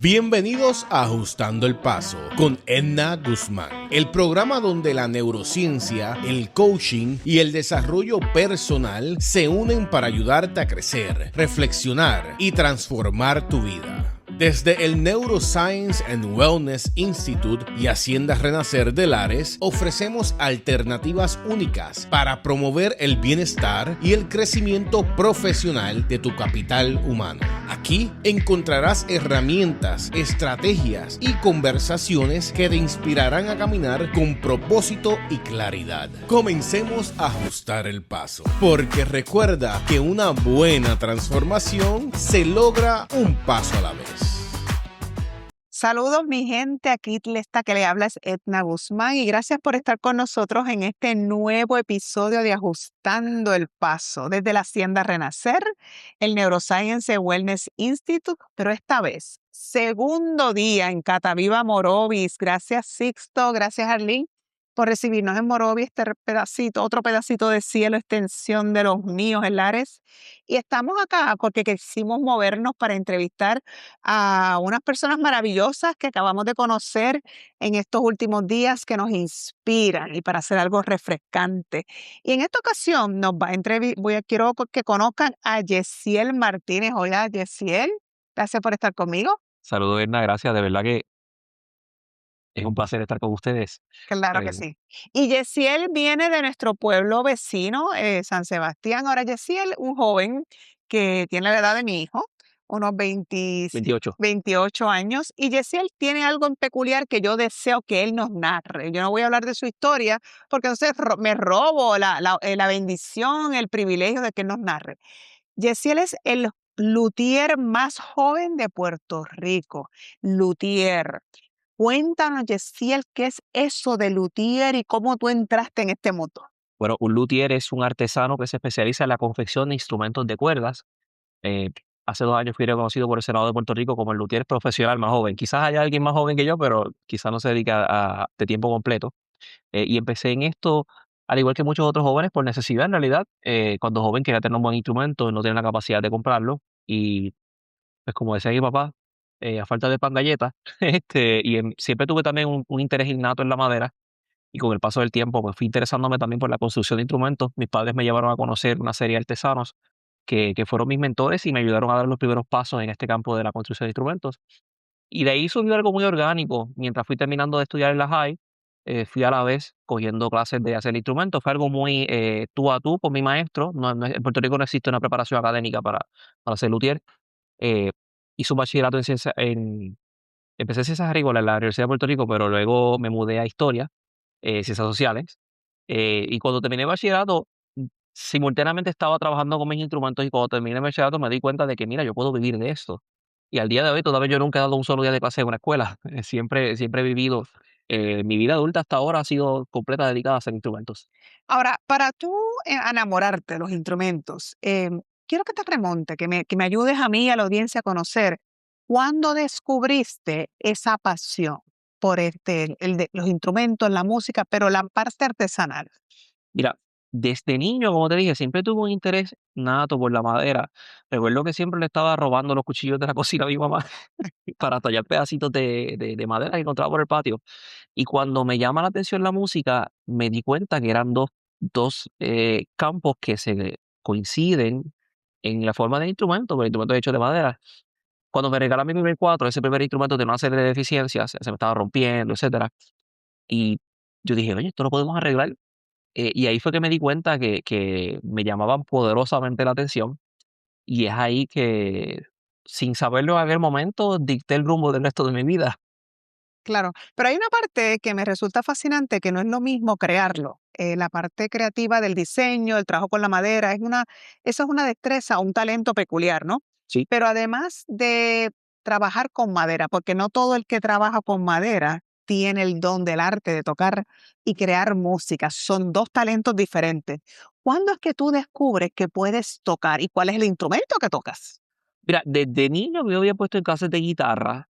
Bienvenidos a Ajustando el Paso con Edna Guzmán, el programa donde la neurociencia, el coaching y el desarrollo personal se unen para ayudarte a crecer, reflexionar y transformar tu vida. Desde el Neuroscience and Wellness Institute y Hacienda Renacer de Lares, ofrecemos alternativas únicas para promover el bienestar y el crecimiento profesional de tu capital humano. Aquí encontrarás herramientas, estrategias y conversaciones que te inspirarán a caminar con propósito y claridad. Comencemos a ajustar el paso, porque recuerda que una buena transformación se logra un paso a la vez. Saludos mi gente, aquí esta que le habla es Edna Guzmán y gracias por estar con nosotros en este nuevo episodio de Ajustando el Paso desde la Hacienda Renacer, el Neuroscience Wellness Institute, pero esta vez, segundo día en Cataviva Morovis. Gracias Sixto, gracias Arlene por recibirnos en Morovis, otro pedacito de cielo, extensión de los míos en Lares. Y estamos acá porque quisimos movernos para entrevistar a unas personas maravillosas que acabamos de conocer en estos últimos días que nos inspiran y para hacer algo refrescante. Y en esta ocasión nos va a quiero que conozcan a Yesiel Martínez. Hola, Yesiel, gracias por estar conmigo. Saludos, Edna, gracias. De verdad que es un placer estar con ustedes. Claro que Eh, sí. Y Yesiel viene de nuestro pueblo vecino, San Sebastián. Ahora, Yesiel, un joven que tiene la edad de mi hijo, unos 28. 28 años. Y Yesiel tiene algo en peculiar que yo deseo que él nos narre. Yo no voy a hablar de su historia porque entonces me robo la bendición, el privilegio de que él nos narre. Yesiel es el luthier más joven de Puerto Rico. Luthier. Cuéntanos, Yesiel, ¿qué es eso de luthier y cómo tú entraste en este mundo? Bueno, un luthier es un artesano que se especializa en la confección de instrumentos de cuerdas. Eh, Hace 2 años fui reconocido por el Senado de Puerto Rico como el luthier profesional más joven. Quizás haya alguien más joven que yo, pero quizás no se dedica de tiempo completo. Y empecé en esto, al igual que muchos otros jóvenes, por necesidad en realidad. Cuando joven quería tener un buen instrumento, no tenía la capacidad de comprarlo. Y pues como decía mi papá, a falta de pan galleta, siempre tuve también un interés innato en la madera. Y con el paso del tiempo, pues fui interesándome también por la construcción de instrumentos. Mis padres me llevaron a conocer una serie de artesanos que fueron mis mentores y me ayudaron a dar los primeros pasos en este campo de la construcción de instrumentos. Y de ahí surgió algo muy orgánico. Mientras fui terminando de estudiar en la high, fui a la vez cogiendo clases de hacer instrumentos. Fue algo muy tú a tú con mi maestro. En Puerto Rico no existe una preparación académica para ser luthier. Eh, Hice un bachillerato en ciencia, empecé ciencias agrícolas en la Universidad de Puerto Rico, pero luego me mudé a historia, ciencias sociales. Y cuando terminé el bachillerato, simultáneamente estaba trabajando con mis instrumentos y cuando terminé el bachillerato me di cuenta de que, mira, yo puedo vivir de esto. Y al día de hoy todavía yo nunca he dado un solo día de clase en una escuela. Siempre he vivido, mi vida adulta hasta ahora ha sido completa dedicada a hacer instrumentos. Ahora, para tú enamorarte de los instrumentos, quiero que te remonte, que me ayudes a mí y a la audiencia a conocer cuándo descubriste esa pasión por el de los instrumentos, la música, pero la parte artesanal. Mira, desde niño, como te dije, siempre tuve un interés nato por la madera. Recuerdo que siempre le estaba robando los cuchillos de la cocina a mi mamá para tallar pedacitos de madera que encontraba por el patio. Y cuando me llama la atención la música, me di cuenta que eran dos campos que se coinciden en la forma del instrumento, porque el instrumento es hecho de madera. Cuando me regalan mi primer cuatro, ese primer instrumento tenía una serie de deficiencias, se me estaba rompiendo, etcétera. Y yo dije, oye, esto lo podemos arreglar. Y ahí fue que me di cuenta que me llamaban poderosamente la atención. Y es ahí que, sin saberlo en aquel momento, dicté el rumbo del resto de mi vida. Claro, pero hay una parte que me resulta fascinante, que no es lo mismo crearlo. La parte creativa del diseño, el trabajo con la madera, eso es una destreza, un talento peculiar, ¿no? Sí. Pero además de trabajar con madera, porque no todo el que trabaja con madera tiene el don del arte de tocar y crear música. Son dos talentos diferentes. ¿Cuándo es que tú descubres que puedes tocar y cuál es el instrumento que tocas? Mira, desde niño me había puesto en clases de guitarra.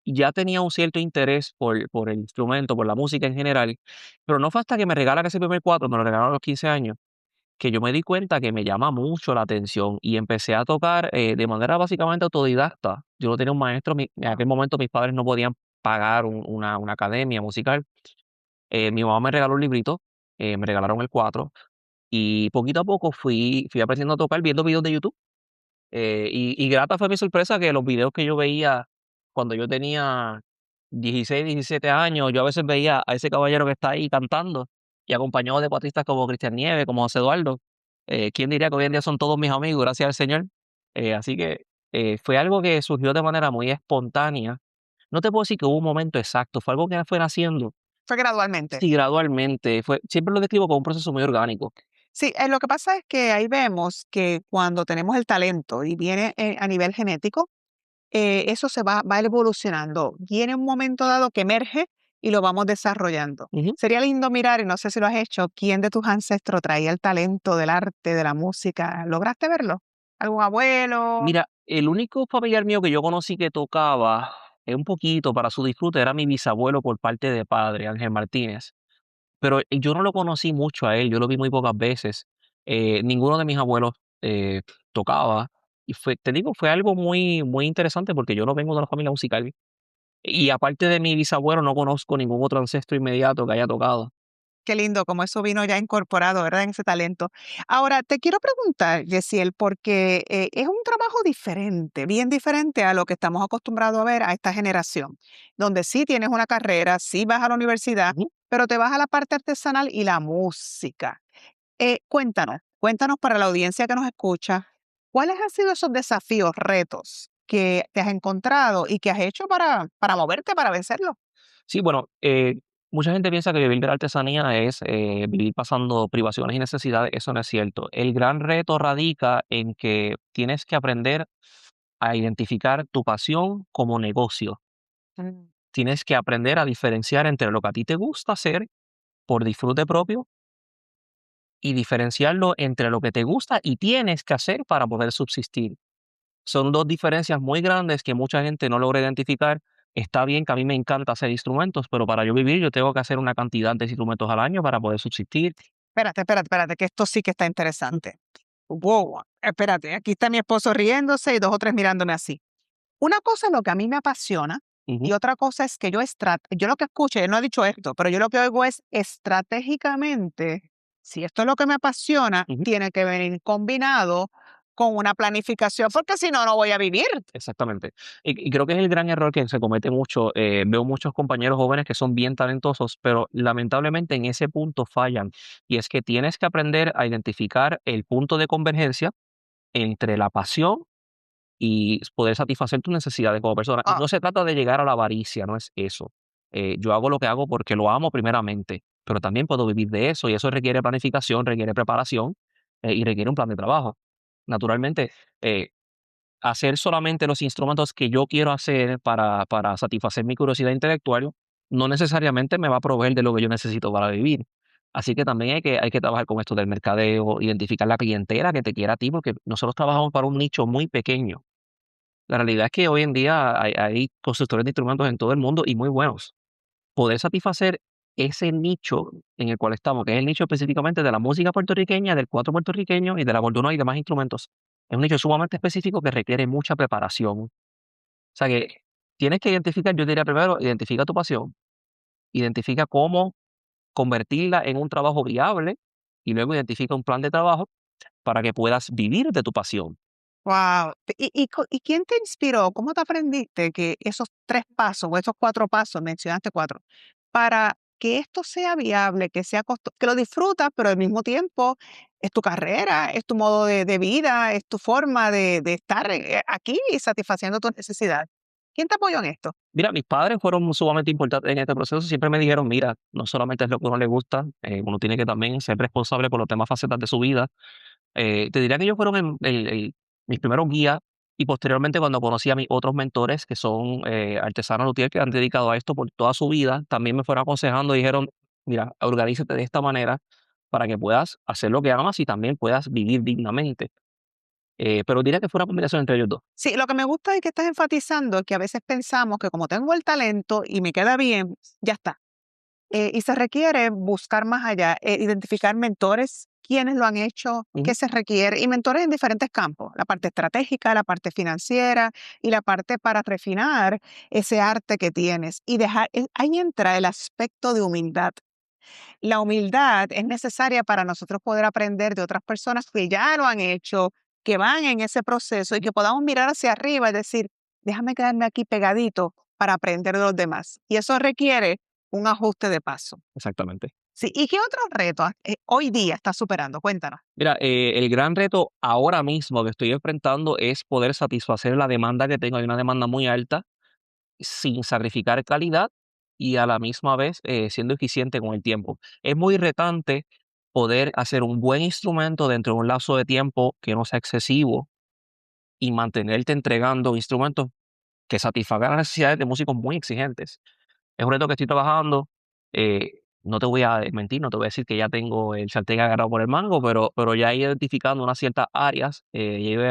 Ya tenía un cierto interés por el instrumento, por la música en general, pero no fue hasta que me regalan ese primer cuatro, me lo regalaron a los 15 años, que yo me di cuenta que me llama mucho la atención y empecé a tocar de manera básicamente autodidacta. Yo no tenía un maestro, en aquel momento mis padres no podían pagar una academia musical. Mi mamá me regaló un librito, me regalaron el 4 y poquito a poco fui aprendiendo a tocar viendo videos de YouTube. Y grata fue mi sorpresa que los videos que yo veía cuando yo tenía 16, 17 años, yo a veces veía a ese caballero que está ahí cantando y acompañado de deportistas como Cristian Nieves, como José Eduardo. ¿Quién diría que hoy en día son todos mis amigos, gracias al Señor? Así que fue algo que surgió de manera muy espontánea. No te puedo decir que hubo un momento exacto, fue algo que fue naciendo, Fue gradualmente. sí, gradualmente. Siempre lo describo como un proceso muy orgánico. Sí, lo que pasa es que ahí vemos que cuando tenemos el talento y viene a nivel genético, eso va evolucionando. Viene un momento dado que emerge y lo vamos desarrollando. Ujú. Sería lindo mirar, y no sé si lo has hecho, quién de tus ancestros traía el talento del arte, de la música. ¿Lograste verlo? ¿Algún abuelo? Mira, el único familiar mío que yo conocí que tocaba, un poquito para su disfrute era mi bisabuelo por parte de padre, Ángel Martínez. Pero yo no lo conocí mucho a él, yo lo vi muy pocas veces. Ninguno de mis abuelos tocaba. Y te digo, fue algo muy, muy interesante porque yo no vengo de una familia musical. Y aparte de mi bisabuelo, no conozco ningún otro ancestro inmediato que haya tocado. Qué lindo, como eso vino ya incorporado, ¿verdad? En ese talento. Ahora, te quiero preguntar, Yesiel, porque es un trabajo diferente, bien diferente a lo que estamos acostumbrados a ver a esta generación, donde sí tienes una carrera, sí vas a la universidad, Ujú. pero te vas a la parte artesanal y la música. Cuéntanos para la audiencia que nos escucha, ¿cuáles han sido esos desafíos, retos que te has encontrado y que has hecho para moverte, para vencerlos? Sí, bueno, mucha gente piensa que vivir de la artesanía es vivir pasando privaciones y necesidades. Eso no es cierto. El gran reto radica en que tienes que aprender a identificar tu pasión como negocio. Mm. Tienes que aprender a diferenciar entre lo que a ti te gusta hacer por disfrute propio y diferenciarlo entre lo que te gusta y tienes que hacer para poder subsistir. Son dos diferencias muy grandes que mucha gente no logra identificar. Está bien que a mí me encanta hacer instrumentos, pero para yo vivir yo tengo que hacer una cantidad de instrumentos al año para poder subsistir. Espérate, que esto sí que está interesante. Wow, espérate, aquí está mi esposo riéndose y dos o tres mirándome así. Una cosa es lo que a mí me apasiona y Ujú, otra cosa es que yo lo que escucho, él no ha dicho esto, pero yo lo que oigo es estratégicamente, si esto es lo que me apasiona, ujú. tiene que venir combinado con una planificación, porque si no, no voy a vivir. Exactamente. Y creo que es el gran error que se comete mucho. Veo muchos compañeros jóvenes que son bien talentosos, pero lamentablemente en ese punto fallan. Y es que tienes que aprender a identificar el punto de convergencia entre la pasión y poder satisfacer tus necesidades como persona. Y Ah, no se trata de llegar a la avaricia, no es eso. Yo hago lo que hago porque lo amo primeramente, pero también puedo vivir de eso y eso requiere planificación, requiere preparación y requiere un plan de trabajo. Naturalmente, eh, hacer solamente los instrumentos que yo quiero hacer para satisfacer mi curiosidad intelectual no necesariamente me va a proveer de lo que yo necesito para vivir. Así que también hay que trabajar con esto del mercadeo, identificar la clientela que te quiera a ti, porque nosotros trabajamos para un nicho muy pequeño. La realidad es que hoy en día hay constructores de instrumentos en todo el mundo y muy buenos. Poder satisfacer ese nicho en el cual estamos, que es el nicho específicamente de la música puertorriqueña, del cuatro puertorriqueño y del acordeón y demás instrumentos. Es un nicho sumamente específico que requiere mucha preparación. O sea que tienes que identificar, yo diría primero, identifica tu pasión, identifica cómo convertirla en un trabajo viable y luego identifica un plan de trabajo para que puedas vivir de tu pasión. wow. ¿Y quién te inspiró? ¿Cómo te aprendiste que esos 3 pasos o esos 4 pasos, mencionaste 4, para que esto sea viable, que lo disfrutas, pero al mismo tiempo es tu carrera, es tu modo de vida, es tu forma de estar, aquí satisfaciendo tus necesidades? ¿Quién te apoyó en esto? Mira, mis padres fueron sumamente importantes en este proceso. Siempre me dijeron, mira, no solamente es lo que a uno le gusta, uno tiene que también ser responsable por los demás facetas de su vida. Te diría que ellos fueron mis primeros guías y posteriormente cuando conocí a mis otros mentores, que son artesanos luthier que han dedicado a esto por toda su vida, también me fueron aconsejando y dijeron, mira, organízate de esta manera para que puedas hacer lo que amas y también puedas vivir dignamente. Pero diría que fue una combinación entre ellos dos. Sí, lo que me gusta es que estás enfatizando que a veces pensamos que como tengo el talento y me queda bien, ya está. Y se requiere buscar más allá, identificar mentores, quiénes lo han hecho, qué Ujú. se requiere, y mentores en diferentes campos, la parte estratégica, la parte financiera y la parte para refinar ese arte que tienes. Y dejar, ahí entra el aspecto de humildad. La humildad es necesaria para nosotros poder aprender de otras personas que ya lo han hecho, que van en ese proceso y que podamos mirar hacia arriba y decir, déjame quedarme aquí pegadito para aprender de los demás. Y eso requiere un ajuste de paso. Exactamente. Sí, ¿y qué otros retos hoy día estás superando? Cuéntanos. Mira, el gran reto ahora mismo que estoy enfrentando es poder satisfacer la demanda que tengo. Hay una demanda muy alta sin sacrificar calidad y a la misma vez siendo eficiente con el tiempo. Es muy retante poder hacer un buen instrumento dentro de un lapso de tiempo que no sea excesivo y mantenerte entregando instrumentos que satisfagan las necesidades de músicos muy exigentes. Es un reto que estoy trabajando. No te voy a mentir, no te voy a decir que ya tengo el sartén agarrado por el mango, pero ya he ido identificando unas ciertas áreas, ya he ido,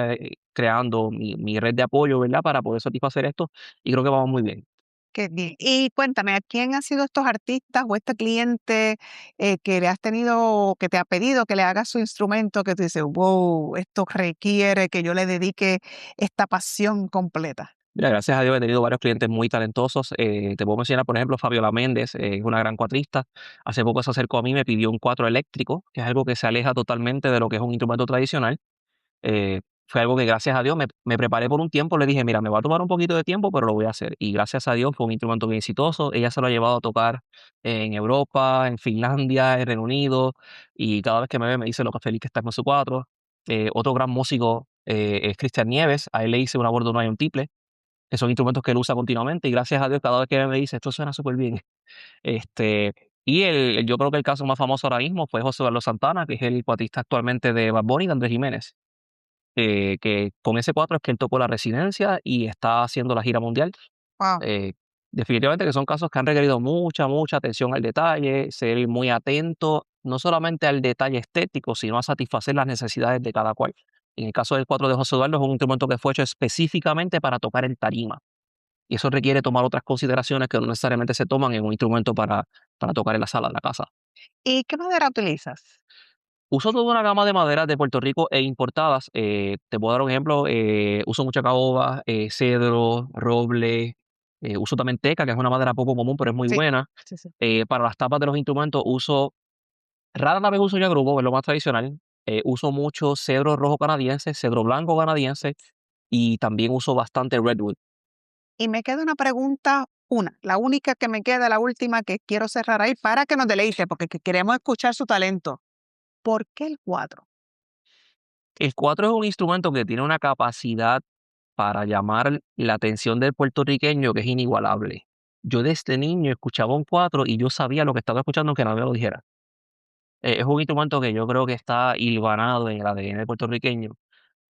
creando mi red de apoyo, ¿verdad? Para poder satisfacer esto y creo que vamos muy bien. Qué bien. Y cuéntame, ¿a quién han sido estos artistas o este cliente que le has tenido, que te ha pedido que le hagas su instrumento, que tú dices, wow, esto requiere que yo le dedique esta pasión completa? Mira, gracias a Dios he tenido varios clientes muy talentosos. Te puedo mencionar, por ejemplo, Fabiola Méndez, es una gran cuatrista. Hace poco se acercó a mí y me pidió un cuatro eléctrico, que es algo que se aleja totalmente de lo que es un instrumento tradicional. Fue algo que gracias a Dios me preparé por un tiempo, le dije: "Mira, me va a tomar un poquito de tiempo, pero lo voy a hacer". Y gracias a Dios fue un instrumento bien exitoso. Ella se lo ha llevado a tocar en Europa, en Finlandia, en Reino Unido, y cada vez que me ve me dice lo que feliz que está con su cuatro. Otro gran músico, es Cristian Nieves. A él le hice una bordonada y un tiple, que son instrumentos que él usa continuamente, y gracias a Dios cada vez que me dice: "Esto suena súper bien". Este, y yo creo que el caso más famoso ahora mismo fue José Carlos Santana, que es el cuatrista actualmente de Bad Bunny y de Andrés Jiménez, que con ese 4 es que él tocó La Residencia y está haciendo la gira mundial. Wow. Eh, Definitivamente que son casos que han requerido mucha, mucha atención al detalle, ser muy atento, no solamente al detalle estético, sino a satisfacer las necesidades de cada cual. En el caso del 4 de José Eduardo, es un instrumento que fue hecho específicamente para tocar en tarima. Y eso requiere tomar otras consideraciones que no necesariamente se toman en un instrumento para tocar en la sala de la casa. ¿Y qué madera utilizas? Uso toda una gama de maderas de Puerto Rico e importadas. Te puedo dar un ejemplo. Uso mucha caoba, cedro, roble. Uso también teca, que es una madera poco común, pero es muy Sí, buena. sí, sí. Para las tapas de los instrumentos rara la vez uso ya grupo, es lo más tradicional. Uso mucho cedro rojo canadiense, cedro blanco canadiense y también uso bastante redwood. Y me queda una pregunta, la única que me queda, la última que quiero cerrar ahí para que nos deleite, porque queremos escuchar su talento. ¿Por qué el 4? El 4 es un instrumento que tiene una capacidad para llamar la atención del puertorriqueño que es inigualable. Yo desde niño escuchaba un 4 y yo sabía lo que estaba escuchando aunque nadie me lo dijera. Es un instrumento que yo creo que está hilvanado en el ADN puertorriqueño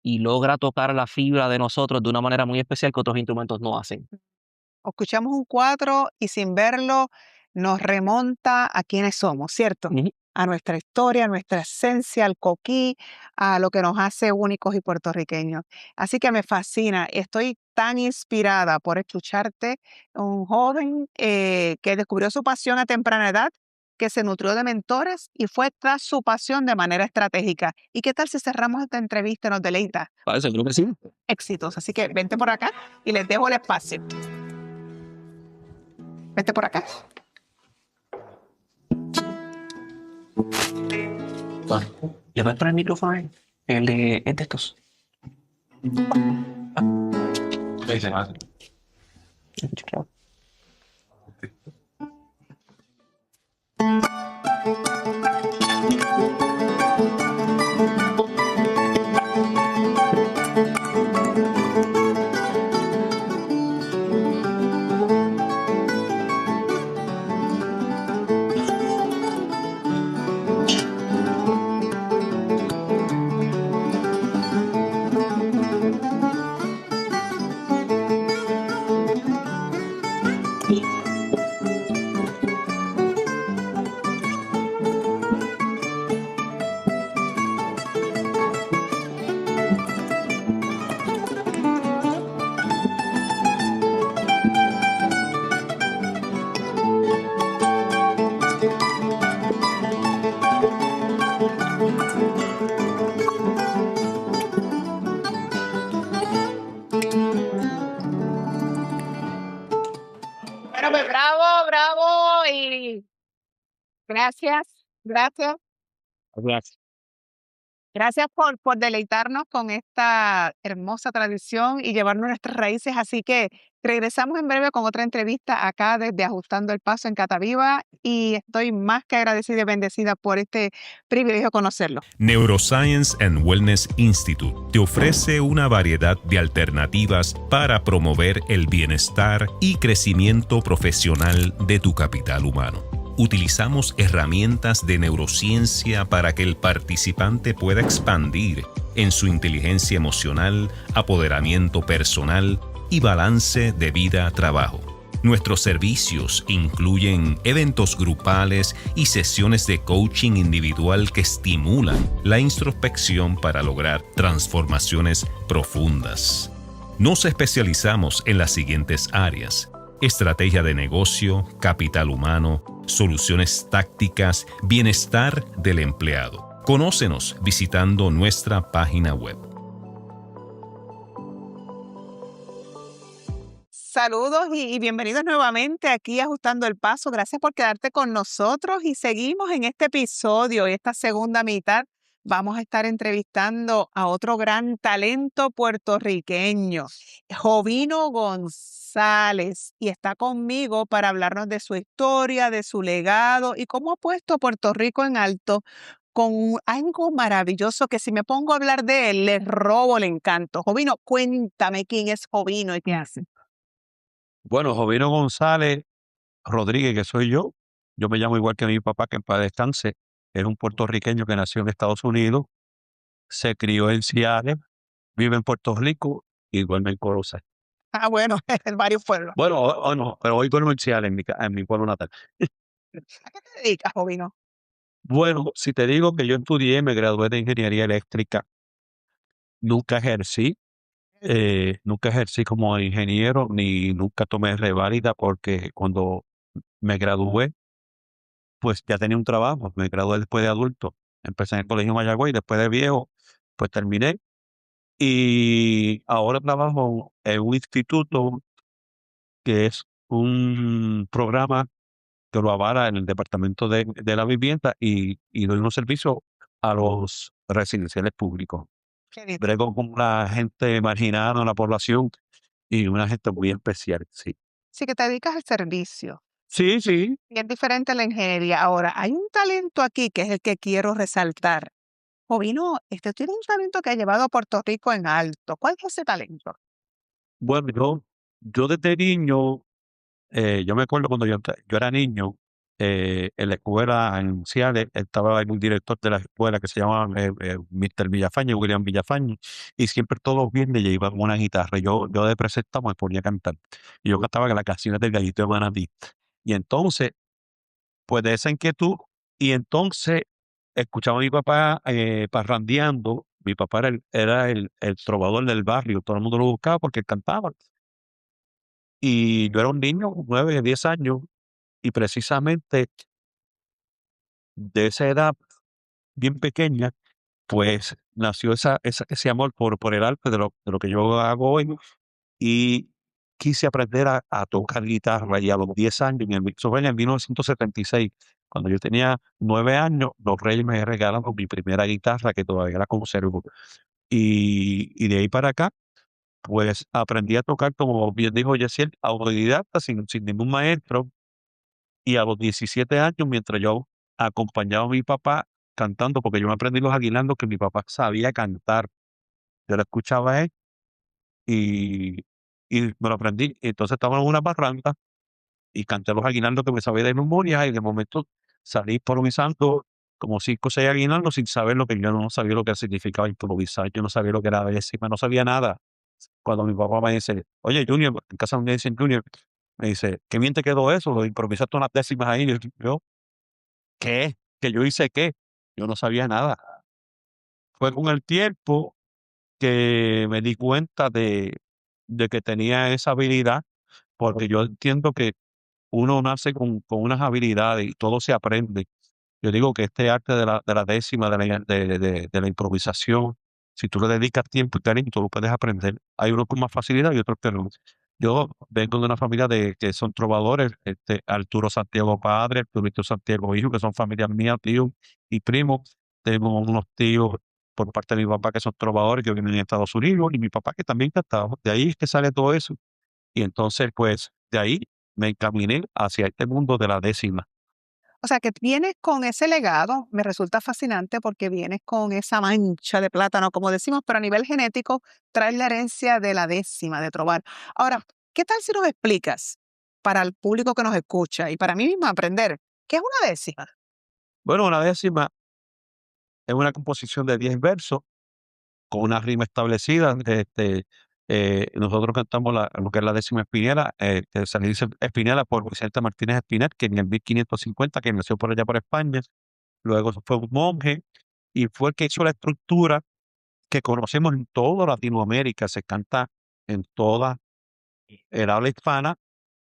y logra tocar la fibra de nosotros de una manera muy especial que otros instrumentos no hacen. Escuchamos un 4 y sin verlo nos remonta a quiénes somos, ¿cierto? Ujú. A nuestra historia, a nuestra esencia, al coquí, a lo que nos hace únicos y puertorriqueños. Así que me fascina, estoy tan inspirada por escucharte, un joven que descubrió su pasión a temprana edad, que se nutrió de mentores y fue tras su pasión de manera estratégica. ¿Y qué tal si cerramos esta entrevista y nos deleita? Parece, creo que sí. Éxitos. Así que vente por acá y les dejo el espacio. Vete por acá. ¿Le voy a poner el micrófono ahí? El de estos. Bueno, pues bravo, bravo y gracias, gracias. Gracias. Gracias por deleitarnos con esta hermosa tradición y llevarnos nuestras raíces. Así que regresamos en breve con otra entrevista acá desde Ajustando el Paso en Cataviva y estoy más que agradecida y bendecida por este privilegio de conocerlo. Neuroscience and Wellness Institute te ofrece una variedad de alternativas para promover el bienestar y crecimiento profesional de tu capital humano. Utilizamos herramientas de neurociencia para que el participante pueda expandir en su inteligencia emocional, apoderamiento personal y balance de vida-trabajo. Nuestros servicios incluyen eventos grupales y sesiones de coaching individual que estimulan la introspección para lograr transformaciones profundas. Nos especializamos en las siguientes áreas: estrategia de negocio, capital humano, soluciones tácticas, bienestar del empleado. Conócenos visitando nuestra página web. Saludos y bienvenidos nuevamente aquí a Ajustando el Paso. Gracias por quedarte con nosotros y seguimos en este episodio y esta segunda mitad. Vamos a estar entrevistando a otro gran talento puertorriqueño, Jovino González, y está conmigo para hablarnos de su historia, de su legado y cómo ha puesto a Puerto Rico en alto con algo maravilloso que si me pongo a hablar de él, le robo el encanto. Jovino, cuéntame quién es Jovino y qué hace. Bueno, Jovino González Rodríguez, que soy yo. Yo me llamo igual que mi papá, que en paz descanse. Es un puertorriqueño que nació en Estados Unidos, se crió en Seattle, vive en Puerto Rico y duerme en Corozal. Ah, bueno, en varios pueblos. Bueno, no, pero hoy duermo en Seattle, en mi pueblo natal. ¿A qué te dedicas, Jovino? Bueno, si te digo que yo estudié, me gradué de ingeniería eléctrica, nunca ejercí, nunca ejercí como ingeniero, ni nunca tomé reválida porque cuando me gradué, pues ya tenía un trabajo, me gradué después de adulto. Empecé en el colegio Mayagüey, después de viejo, pues terminé. Y ahora trabajo en un instituto que es un programa que lo avala en el Departamento de la Vivienda y doy unos servicios a los residenciales públicos. Qué bien. Brego con la gente marginada en la población y una gente muy especial, sí. Sí, que te dedicas al servicio. Sí, sí. Y es diferente a la ingeniería. Ahora, hay un talento aquí que es el que quiero resaltar. Jovino, este tiene un talento que ha llevado a Puerto Rico en alto. ¿Cuál es ese talento? Bueno, yo desde niño, yo me acuerdo cuando yo era niño, en la escuela en Ciales, estaba ahí un director de la escuela que se llamaba Mr. Villafañe, William Villafañe, y siempre todos los viernes yo iba con una guitarra. Yo de presentado me ponía a cantar. Y yo cantaba las canciones del Gallito de Manatí. Y entonces, pues de esa inquietud, y entonces escuchaba a mi papá parrandeando. Mi papá era el trovador del barrio, todo el mundo lo buscaba porque él cantaba. Y yo era un niño, 9, 10 años, y precisamente de esa edad bien pequeña, pues nació ese amor por el arte de lo que yo hago hoy, y quise aprender a tocar guitarra, y a los 10 años, eso fue en el 1976, cuando yo tenía 9 años, los Reyes me regalaron mi primera guitarra, que todavía la conservo. Y de ahí para acá, pues aprendí a tocar, como bien dijo Yesiel, autodidacta, sin ningún maestro. Y a los 17 años, mientras yo acompañaba a mi papá cantando, porque yo me aprendí los aguinaldos que mi papá sabía cantar. Yo lo escuchaba a él y, y me lo aprendí. Entonces estaba en una barranca y canté los aguinaldos que me sabía de memoria, y de momento salí improvisando como 5 o 6 aguinaldos sin saber lo que yo no sabía lo que significaba improvisar. Yo no sabía lo que era décima, no sabía nada. Cuando mi papá me dice: "Oye, Junior", en casa me dicen Junior, me dice: "Qué bien te quedó eso, lo de improvisaste unas décimas ahí". Yo, ¿qué? ¿Que yo hice qué? Yo no sabía nada. Fue con el tiempo que me di cuenta de que tenía esa habilidad, porque yo entiendo que uno nace con unas habilidades y todo se aprende. Yo digo que este arte de la décima, de la improvisación, si tú le dedicas tiempo y cariño, tú lo puedes aprender. Hay unos con más facilidad y otros que no. Yo vengo de una familia que son trovadores, Arturo Santiago padre, Arturito Santiago hijo, que son familias mías, tíos y primos. Tengo unos tíos por parte de mi papá que son trovadores que viven en Estados Unidos y mi papá que también cantaba. De ahí es que sale todo eso. Y entonces, pues, de ahí me encaminé hacia este mundo de la décima. O sea, que vienes con ese legado, me resulta fascinante porque vienes con esa mancha de plátano, como decimos, pero a nivel genético traes la herencia de la décima, de trovar. Ahora, ¿qué tal si nos explicas para el público que nos escucha y para mí misma aprender qué es una décima? Bueno, una décima es una composición de 10 versos con una rima establecida. Nosotros cantamos lo que es la décima espinela, que se le dice espinela por Vicente Martínez Espinel, que en el 1550, que nació por allá por España, luego fue un monje y fue el que hizo la estructura que conocemos en toda Latinoamérica, se canta en toda el habla hispana,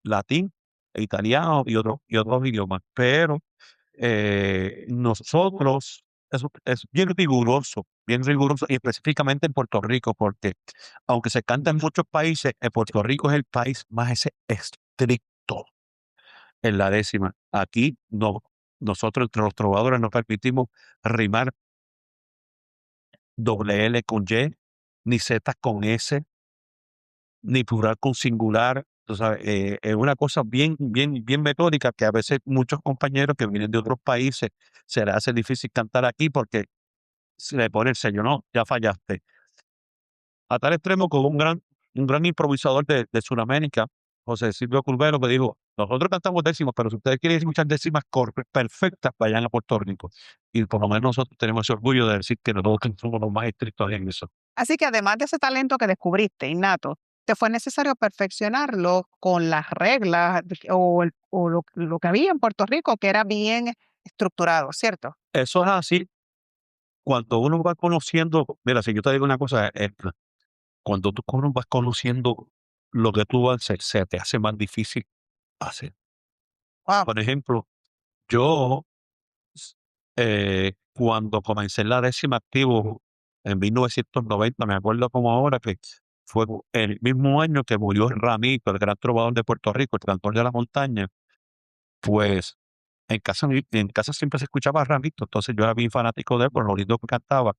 latín, italiano y otros idiomas, pero nosotros, es bien riguroso, y específicamente en Puerto Rico, porque aunque se canta en muchos países, en Puerto Rico es el país más estricto en la décima. Aquí no, nosotros entre los trovadores no permitimos rimar doble L con Y, ni Z con S, ni plural con singular. Tú sabes, es una cosa bien metódica que a veces muchos compañeros que vienen de otros países se les hace difícil cantar aquí porque se le pone el sello, no, ya fallaste. A tal extremo como un gran improvisador de Sudamérica, José Silvio Curvelo, me dijo, nosotros cantamos décimas, pero si ustedes quieren escuchar décimas perfectas, vayan a Puerto Rico. Y por lo menos nosotros tenemos ese orgullo de decir que nosotros somos los más estrictos en eso. Así que además de ese talento que descubriste, innato, te fue necesario perfeccionarlo con las reglas o lo que había en Puerto Rico, que era bien estructurado, ¿cierto? Eso es así. Cuando uno va conociendo, mira, si yo te digo una cosa, cuando tú vas conociendo lo que tú vas a hacer, se te hace más difícil hacer. Wow. Por ejemplo, yo, cuando comencé en la décima activo en 1990, me acuerdo como ahora que fue el mismo año que murió Ramito, el gran trovador de Puerto Rico, el cantor de la montaña, pues en casa siempre se escuchaba a Ramito, entonces yo era bien fanático de él por lo lindo que cantaba.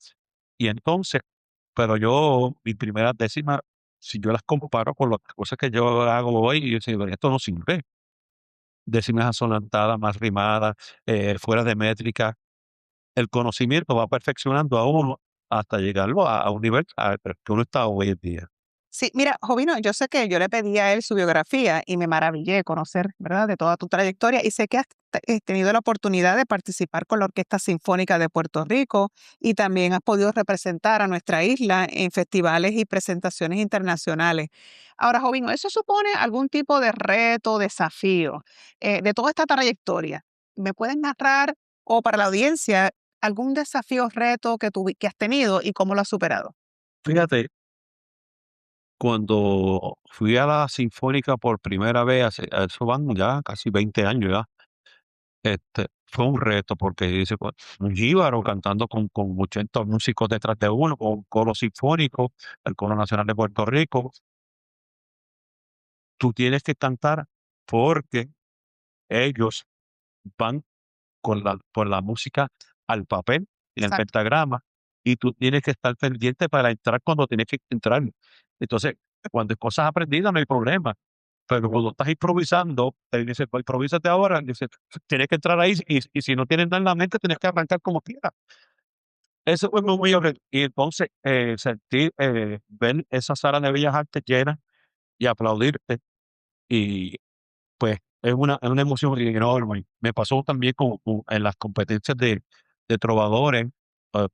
Y entonces, pero mi primera décima, si yo las comparo con las cosas que yo hago hoy, yo digo, esto no sirve. Décimas asonantadas, más rimadas, fuera de métrica. El conocimiento va perfeccionando a uno hasta llegarlo a un nivel que uno está hoy en día. Sí, mira, Jovino, yo sé que yo le pedí a él su biografía y me maravillé de conocer, ¿verdad?, de toda tu trayectoria y sé que has tenido la oportunidad de participar con la Orquesta Sinfónica de Puerto Rico y también has podido representar a nuestra isla en festivales y presentaciones internacionales. Ahora, Jovino, ¿eso supone algún tipo de reto, desafío de toda esta trayectoria? ¿Me puedes narrar o para la audiencia algún desafío, reto que has tenido y cómo lo has superado? Fíjate, cuando fui a la Sinfónica por primera vez, eso van ya casi 20 años ya. Fue un reto porque dice, pues, un jíbaro cantando con 80 músicos detrás de uno, con un coro sinfónico, el Coro Nacional de Puerto Rico. Tú tienes que cantar porque ellos van por la música al papel, en el Exacto. pentagrama, y tú tienes que estar pendiente para entrar cuando tienes que entrar. Entonces, cuando hay cosas aprendidas no hay problema, pero cuando estás improvisando, te dice: "Pues, improvísate ahora", dice, tienes que entrar ahí, y si no tienes nada en la mente, tienes que arrancar como quieras. Eso fue muy horrible. Y entonces, sentir, ver esa sala de Bellas Artes llena y aplaudirte, y pues es una emoción enorme. Me pasó también en las competencias de trovadores,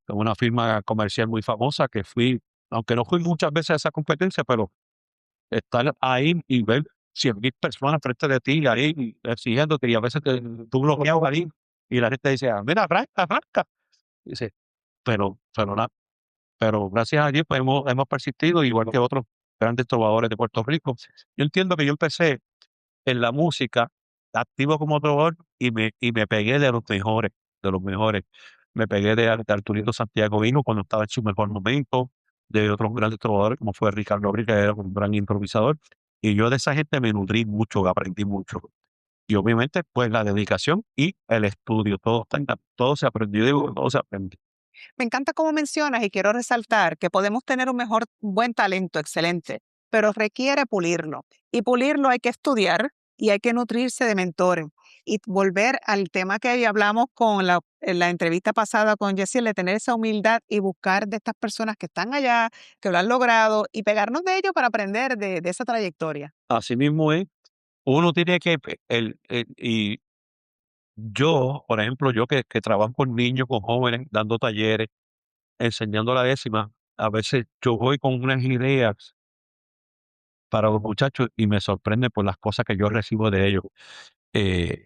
una firma comercial muy famosa que fui, aunque no fui muchas veces a esa competencia, pero estar ahí y ver 100,000 personas frente de ti, ahí exigiéndote, y a veces tú bloqueado ahí, y la gente dice: "Mira, arranca, arranca". Dice, pero gracias a Dios, pues hemos persistido, igual que otros grandes trovadores de Puerto Rico. Yo entiendo que yo empecé en la música, activo como trovador, y me pegué de los mejores, de los mejores. Me pegué de Arturito Santiago Vino cuando estaba en su mejor momento, de otros grandes trovadores como fue Ricardo Abril, que era un gran improvisador, Y yo de esa gente me nutrí mucho, aprendí mucho. Y obviamente, pues la dedicación y el estudio, todo se aprendió, digo, todo se aprendió. Me encanta cómo mencionas y quiero resaltar que podemos tener un buen talento, excelente, pero requiere pulirlo. Y pulirlo hay que estudiar y hay que nutrirse de mentores. Y volver al tema que hablamos en la entrevista pasada con Jessie, de tener esa humildad y buscar de estas personas que están allá, que lo han logrado y pegarnos de ellos para aprender de esa trayectoria. Así mismo es, uno tiene que, y yo, por ejemplo, yo que trabajo con niños, con jóvenes, dando talleres, enseñando la décima, a veces yo voy con unas ideas para los muchachos y me sorprende por las cosas que yo recibo de ellos, eh,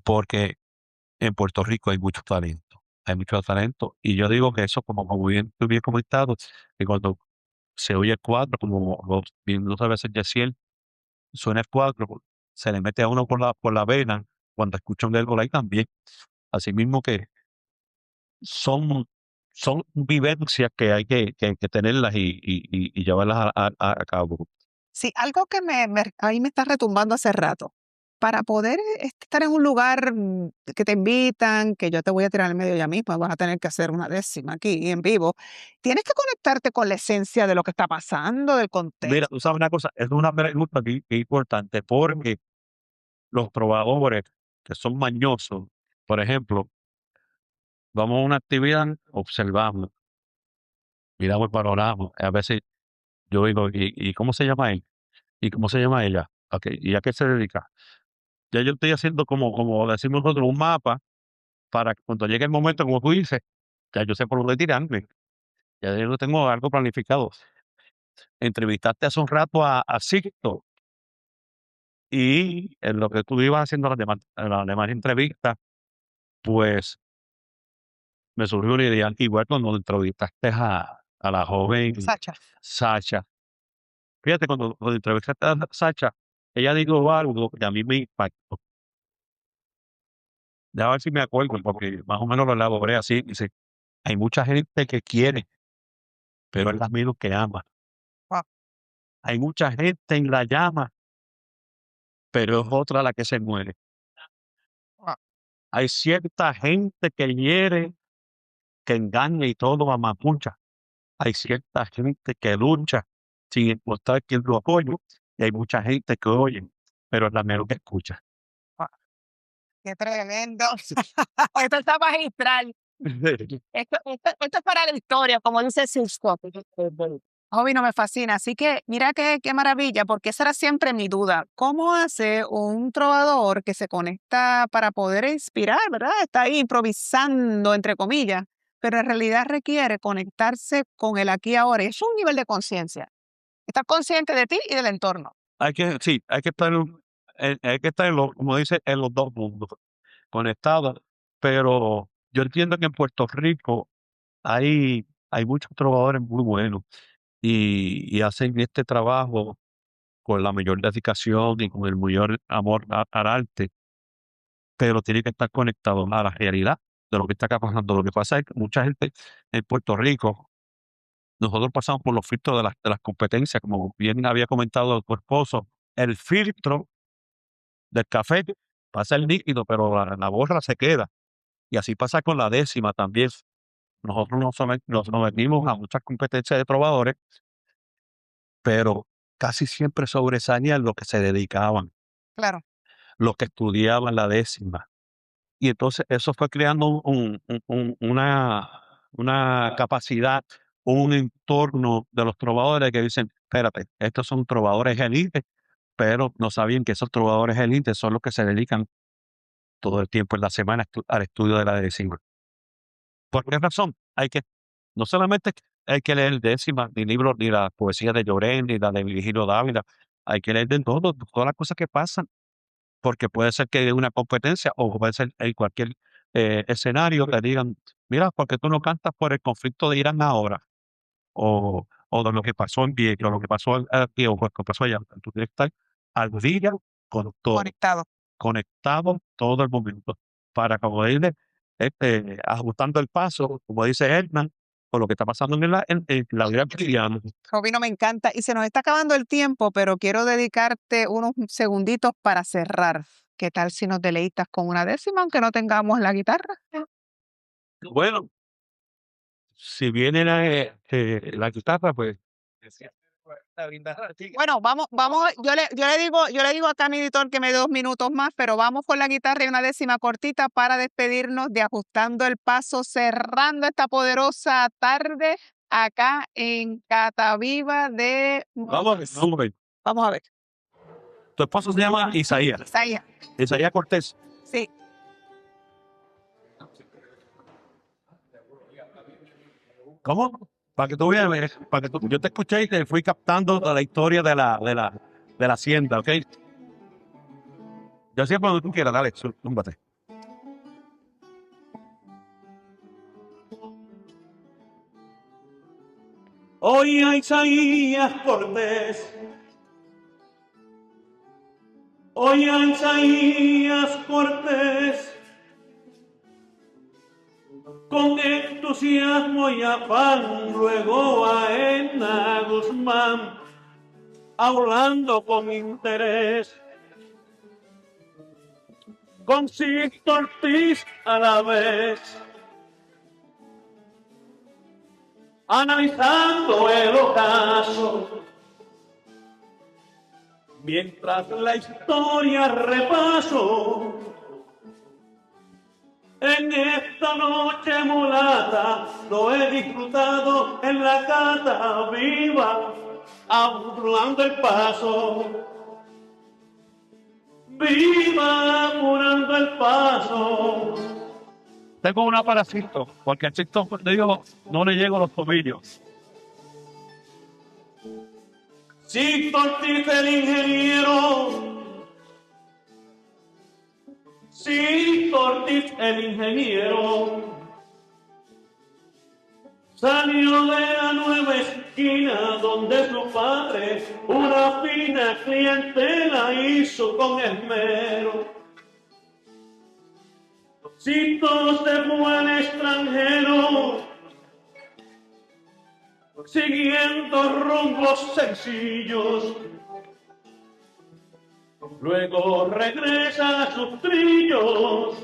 porque en Puerto Rico hay mucho talento, y yo digo que eso, como bien, tú bien comentado, que cuando se oye el cuadro, como bien lo sabe hacer Yaciel, suena el cuadro, se le mete a uno por la vena cuando escucha un del ahí también. Así mismo que son, son vivencias que hay que tenerlas y llevarlas a cabo. Sí, algo que ahí me está retumbando hace rato. Para poder estar en un lugar que te invitan, que yo te voy a tirar al medio ya mismo, vas a tener que hacer una décima aquí en vivo, tienes que conectarte con la esencia de lo que está pasando, del Mira, contexto. tú sabes una cosa, es una pregunta que es importante porque los probadores que son mañosos, por ejemplo, vamos a una actividad, observamos, miramos el panorama, a veces yo digo, ¿y cómo se llama él? ¿Y cómo se llama ella? Okey, ¿y a qué se dedica? Ya yo estoy haciendo como decimos nosotros, un mapa para que cuando llegue el momento, como tú dices, ya yo sé por dónde tirarme, ya yo tengo algo planificado. Entrevistaste hace un rato a Sixto, y en lo que tú ibas haciendo las demás entrevistas, pues, me surgió una idea, igual cuando entrevistaste a la joven Sacha, Sacha. Fíjate, cuando entrevistaste a Sacha, ella dijo algo que a mí me impactó. Déjame ver si me acuerdo, porque más o menos lo elaboré así, dice: "Hay mucha gente que quiere, pero es la menos que ama. guau, Hay mucha gente en la llama, pero es otra la que se muere. guau, Hay cierta gente que hiere, que engaña y todo amapucha. Hay cierta gente que lucha sin importar quién lo apoye, y hay mucha gente que oye, pero es la menos que escucha". guau, qué tremendo. Esto está magistral. Esto es para la historia, como dice Cisco. Hobby no me fascina, así que mira qué maravilla, porque esa era siempre mi duda. ¿Cómo hace un trovador que se conecta para poder inspirar, verdad? Está ahí improvisando, entre comillas, pero en realidad requiere conectarse con el aquí y ahora. Es un nivel de conciencia. Estar consciente de ti y del entorno. Sí, hay que estar como dice, en los 2 mundos, conectados, pero yo entiendo que en Puerto Rico hay muchos trovadores muy buenos, y hacen este trabajo con la mayor dedicación y con el mayor amor al arte, pero tiene que estar conectado a la realidad de lo que está acá pasando. Lo que pasa es que mucha gente en Puerto Rico, nosotros pasamos por los filtros de las competencias, como bien había comentado tu esposo, el filtro del café pasa el líquido, pero la borra se queda. Y así pasa con la décima también. Nosotros nos sometimos a muchas competencias de trovadores, pero casi siempre sobresalían los que se dedicaban, Claro, los que estudiaban la décima. Y entonces eso fue creando una capacidad, un entorno de los trovadores que dicen: "Espérate, estos son trovadores élites", pero no sabían que esos trovadores élites son los que se dedican todo el tiempo en la semana al estudio de la décima. ¿Por qué razón? No solamente hay que leer décimas, ni libros, ni la poesía de Llorén, ni la de Virgilio Dávila, hay que leer de todo, todas las cosas que pasan, porque puede ser que en una competencia o puede ser en cualquier escenario que digan: "Mira, porque tú no cantas por el conflicto de Irán ahora, o de lo que pasó en Vieques, o lo que pasó aquí, o lo que pasó allá". Tú tienes que estar al día con todo, conectado. conectado todo el momento, para, como irle ajustando el paso, como dice Hernán, con lo que está pasando en la vida cotidiana. Jovino, me encanta. Y se nos está acabando el tiempo, pero quiero dedicarte unos segunditos para cerrar. ¿Qué tal si nos deleitas con una décima, aunque no tengamos la guitarra? Bueno, si viene la guitarra, pues Bueno, vamos, yo le digo acá a mi editor que me dé 2 minutos más, pero vamos con la guitarra y una décima cortita para despedirnos de Ajustando el Paso, cerrando esta poderosa tarde acá en Cataviva de... vamos a ver. Vamos a ver. Tu esposo se llama Isaías. Isaías Cortés. Sí. ¿Cómo? Para que tú veas, yo te escuché y te fui captando la historia de la hacienda, ¿ok? Yo siempre cuando tú quieras, dale, túmbate. Oye a Isaías Cortés. Oye a Isaías Cortés. Con entusiasmo y afán, luego a Edna Guzmán, hablando con interés. Con Sixto Ortiz a la vez, analizando el ocaso, mientras la historia repaso. En esta noche mulata lo he disfrutado en la Cataviva, Ajustando el Paso. Viva Ajustando el Paso. Tengo una para Sixto, porque a Sixto no le llego los tobillos. Sixto Ortiz, el ingeniero. Sixto Ortiz, el ingeniero, salió de la nueva esquina donde su padre una fina clientela hizo con esmero. Sixto se fue al extranjero, siguiendo rumbos sencillos. Luego regresa a sus trillos,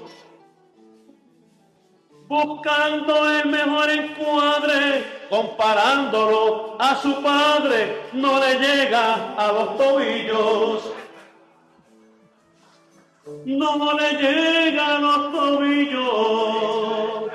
buscando el mejor encuadre, comparándolo a su padre, no le llega a los tobillos. No le llega a los tobillos.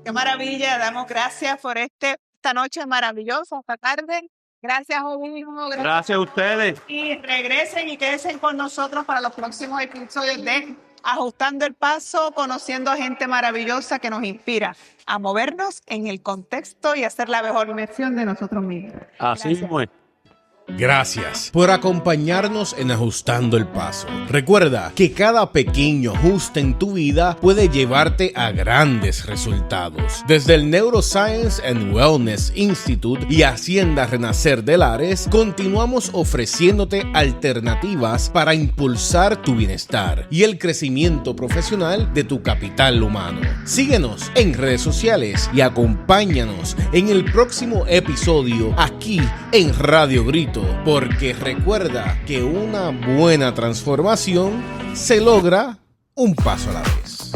Qué maravilla, damos gracias por esta noche maravillosa, esta tarde. Gracias, Jovino. Gracias a ustedes. Y regresen y quédense con nosotros para los próximos episodios de Ajustando el Paso, conociendo a gente maravillosa que nos inspira a movernos en el contexto y hacer la mejor versión de nosotros mismos. Así mismo es. Gracias por acompañarnos en Ajustando el Paso. Recuerda que cada pequeño ajuste en tu vida puede llevarte a grandes resultados. Desde el Neuroscience and Wellness Institute y Hacienda Renacer de Lares, continuamos ofreciéndote alternativas para impulsar tu bienestar y el crecimiento profesional de tu capital humano. Síguenos en redes sociales y acompáñanos en el próximo episodio aquí en Radio Grito. Porque recuerda que una buena transformación se logra un paso a la vez.